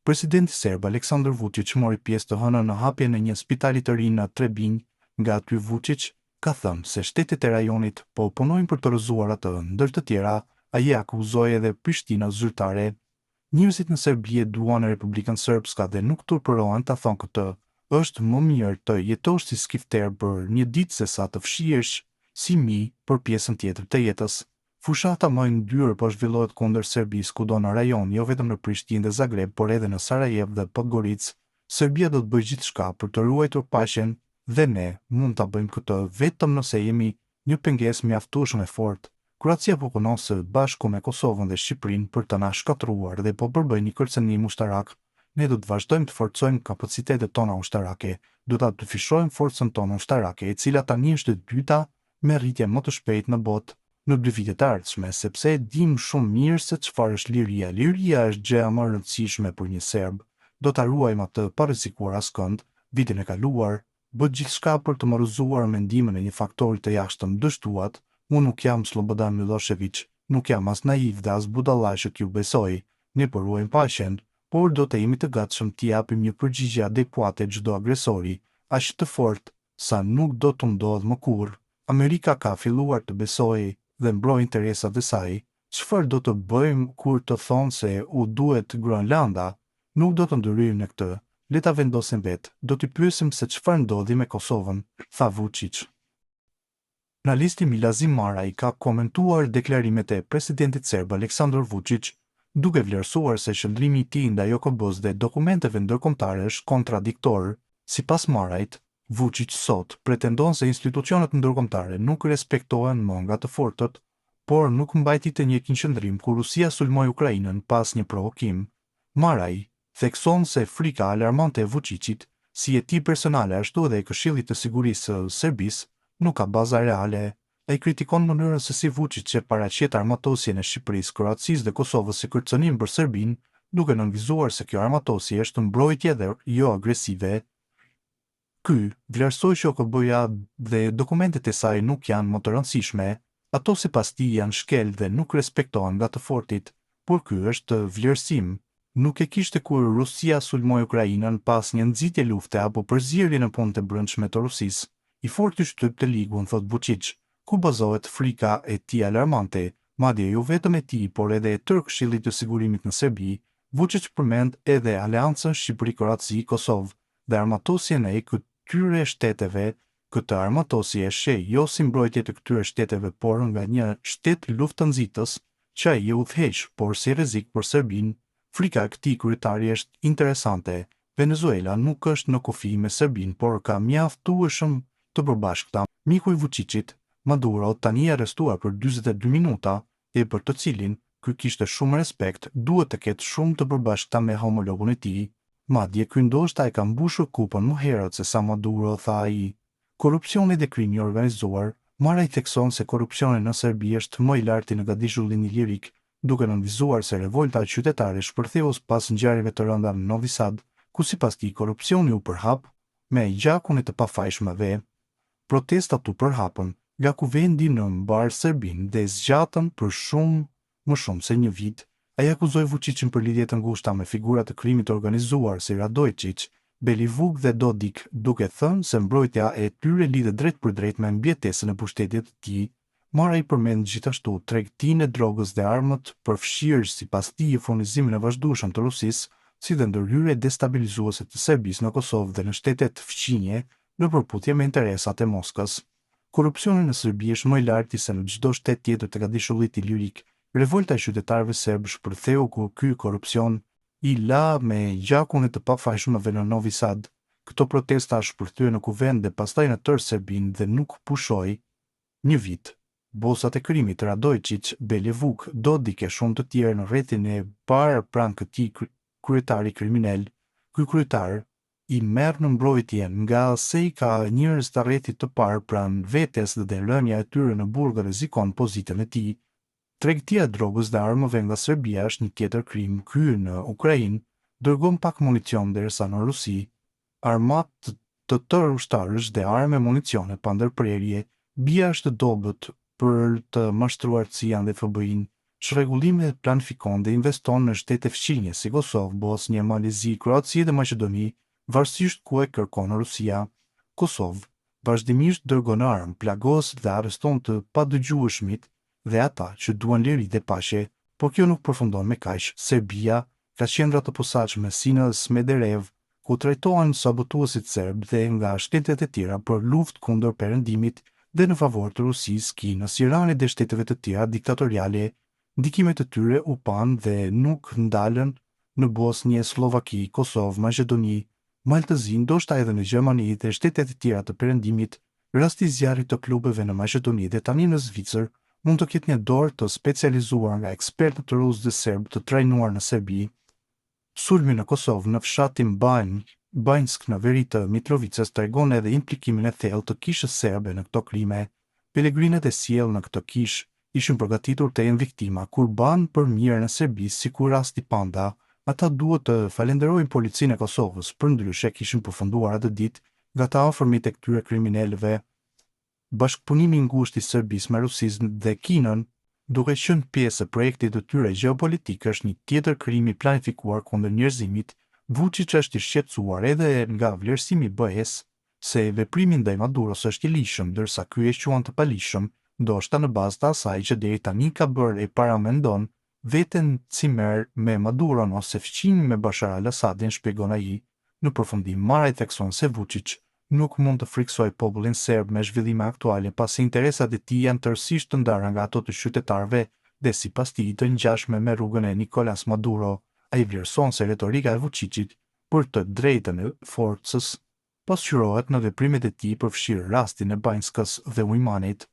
Presidenti serb Aleksandar Vučić mori pjesë të hënën në hapjen e një spitali të ri në Trebinj. Nga aty Vučić ka thënë se shtetet e rajonit po punojnë për të rrëzuar atë, ndër të tjera, ai akuzoi edhe Prishtina zyrtare. Njerëzit në Serbi e duan e Republikën Srpska dhe nuk turpërohen ta thonë këtë. Është më mirë të jetosh si skifter për një ditë se sa të fshihesh si mi për pjesën tjetër të jetës. Fushata më e ndyrë po zhvillohet kundër Serbisë kudo në rajon, jo vetëm në Prishtinë dhe Zagreb, por edhe në Sarajevo dhe Podgoricë. Serbia do të bëjë gjithçka për të ruajtur paqen dhe ne mund ta bëjmë këtë vetëm nëse jemi një pengesë mjaftueshëm e fortë. Kroacia po punon së bashku me Kosovën dhe Shqipërinë për të na shkatëruar dhe po përbëjnë një kërcënim ushtarak. Ne do të vazhdojmë të forcojmë kapacitetet tona ushtarake, do ta dyfishojmë forcën tonë ushtarake, e cila tani është e dyta me rritje më të shpejtë në botë në 2 vitet e ardhshme, sepse e dim shumë mirë se çfarë është liria. Liria është gjëja më e rëndësishme për një serb. Do ta ruajmë atë pa rrezikuar askënd. Vitin e kaluar, bë gjithçka për të morëzuar mendimin e një faktori të jashtëm dështuat. Unë nuk jam Slobodan Milošević, nuk jam as naiv dhe as budalla që t'ju besoj. Ne po ruajmë paqen, por do të jemi të gatshëm t'i japim një përgjigje adekuate çdo agresori, aq të fortë sa nuk do të ndodhë më kurrë. Amerika ka filluar të besojë dhe mbroj interesat e saj. Çfarë do të bëjmë kur të thonë se u duhet Gronlanda? Nuk do të ndryrim në këtë. Le ta vendosim vetë. Do t'i pyesim se çfarë ndodhi me Kosovën, tha Vučić. Analisti Milazim Maraj ka komentuar deklarimet e presidentit serb Aleksandar Vučić, duke vlerësuar se qëndrimi i tij ndaj OKB-s dhe dokumenteve ndërkombëtare është kontradiktor. Sipas Marajt, Vučić sot pretendon se institucionet ndërkombëtare nuk respektohen më nga të fortët, por nuk mbajti të njëjtin qëndrim kur Rusia sulmoi Ukrainën pas një provokim. Maraj thekson se frika alarmante e Vučićit, si e tij personale ashtu edhe e Këshillit të Sigurisë së Serbisë, nuk ka baza reale. Ai kritikon mënyrën se si Vučić e paraqet armatosjen e Shqipërisë, Kroacisë dhe Kosovës si kërcënim për Serbinë, duke nënvizuar se kjo armatosje është mbrojtje dhe jo agresive. Ky vlerësoi që OKB-ja dhe dokumentet e saj nuk janë më të rëndësishme, ato sipas tij janë shkel dhe nuk respektohen nga të fortit, por ky është vlerësim. Nuk e kishte kur Rusia sulmoi Ukrainën pas një nxitje lufte apo përzierje në punët e brendshme të Rusisë. I forti shtyp të ligun, thot Vučić, ku bazohet frika e tij alarmante, madje jo vetëm e tij, por edhe e tërë Këshillit të Sigurimit në Serbi. Vučić përmend edhe aleancën Shqipëri-Kroaci-Kosovë dhe armatosjen e këtyre shteteve. Këtë armatosje e sheh jo si mbrojtje të këtyre shteteve, por nga një shtet luftë-nxitës që ai e udhëheq, por si rrezik për Serbinë. Frika e këtij kryetari është interesante. Venezuela nuk është në kufi me Serbinë, por ka mjaftueshëm të përbashkëta. Miku i Vučićit, Maduro, tani i arrestuar për 42 minuta, e për të cilin ky kishte shumë respekt, duhet të ketë shumë të përbashkëta me homologun e tij. Madje ky ndoshta e ka mbushur kupën më herët se sa Maduro, tha ai. Korrupsioni dhe krimi i organizuar. Maraj thekson se korrupsioni në Serbi është më i larti në gadishullin lirik, duke nënvizuar se revolta qytetare shpërtheus pas ngjarjeve të rënda në Novi Sad, ku sipas tij korrupsioni u përhap me gjakun e të pafajshmëve. Protestat u përhapën nga ku vendi në mbar Serbinë dhe zgjatën për më shumë se një vit. Ai akuzoi Vučićin për lidhje të ngushta me figura të krimit të organizuar si Radojčić, Belivuk dhe Dodik, duke thënë se mbrojtja e tyre lidhet drejt për drejt me mbjetesën e pushtetit të tij. Maraj përmend gjithashtu tregtinë e drogës dhe armët, përfshirë sipas tij furnizimin e vazhdueshëm të Rusisë, si dhe ndërhyrje destabilizuese të Serbisë në Kosovë dhe në shtetet fqinje në përputhje me interesat e Moskës. Korrupsioni në Serbi është më i larti se në çdo shtet tjetër të gadishullit ilirik. Revolta e qytetarëve serb shpërtheu ku ky korrupsion i la me gjakun e të pafajshmëve në Novi Sad. Këto protesta shpërthyen në kuvend dhe pastaj në tërë Serbinë dhe nuk pushoi një vit. Bosat e krimit Radojčić, Belivuk, Dodik e shumë të tjerë në rrethin e parë pranë këtij kryetari kriminal. Ky kryetar i merr në mbrojtje nga se i ka njerëz të rrethit të parë pranë vetes dhe lënia e tyre në burg rrezikon pozitën e tij. Tregtia e drogës dhe armëve nga Serbia është një tjetër krim. Ky në Ukrainë dërgon pak municion derisa në Rusi armat të tërë ushtarësh dhe armë e municione pa ndërprerje. Bia është dobët për të mashtruar CIA dhe FBI-n. Çrregullimi planifikon dhe investon në shtete fqinje si Kosovë, Bosnjë, Malezi, Kroaci dhe Maqedoni, varësisht ku e kërkon Rusia. Kosovë vazhdimisht dërgon armë, plagos dhe arreston të padëgjueshmit dhe ata që duan liri dhe paqe, por kjo nuk përfundon me kaq. Serbia ka qendra të posaçme si në Smederev, ku trajtohen sabotuesit serb dhe nga shtetet e tjera për luftë kundër perëndimit dhe në favor të Rusisë, Kinës, Iranit dhe shteteve të tjera diktatoriale. Ndikimet e tyre u pan dhe nuk ndalen në Bosnjë, Slovaki, Kosovë, Maqedoni, Maltëzi, ndoshta edhe në Gjermani dhe shtetet e tjera të perëndimit. Rasti i zjarrit të klubeve në Maqedoni dhe tani në Zvicër mund të ketë një dorë të specializuar nga ekspertë të rusë dhe serb të trajnuar në Serbi. Sulmi në Kosovë në fshatin Banjsk në veri të Mitrovicës tregon edhe implikimin e thellë të kishës serbe në këto krime. Pelegrinet e sjellë në këtë kishë ishin përgatitur të jenë viktima kur banë për mirën e Serbisë, sikur rasti Panda. Ata duhet të falenderojnë policinë e Kosovës, përndryshe kishin përfunduar atë ditë nga të afërmit e këtyre kriminalëve. Bashkëpunimi i ngushtë i Serbisë me Rusisë dhe Kinën, duke qenë pjesë e projektit të tyre gjeopolitik, është një tjetër krim i planifikuar kundër njerëzimit. Vučić është i shqetësuar edhe nga vlerësimi i BE-s se veprimi ndaj Maduros është i lishëm, ndërsa ky e quan të palishëm, ndoshta në bazë të asaj që deri tani ka bërë e paramendon veten cimer me Maduron ose fqin me Bashar al-Assadin, shpjegon ai. Në përfundim, Maraj thekson se Vučić nuk mund të friksoj popullin serb me zhvillime aktuale pasi interesat e tij janë tërësisht të ndara nga ato të qytetarëve dhe sipas tij të ngjashme me rrugën e Nicolas Maduro. Ai vlerëson se retorika e Vučićit për të drejtën e forcës pasqyrohet në veprimet e tij përfshirë rastin e Banjskës dhe Ujmanit.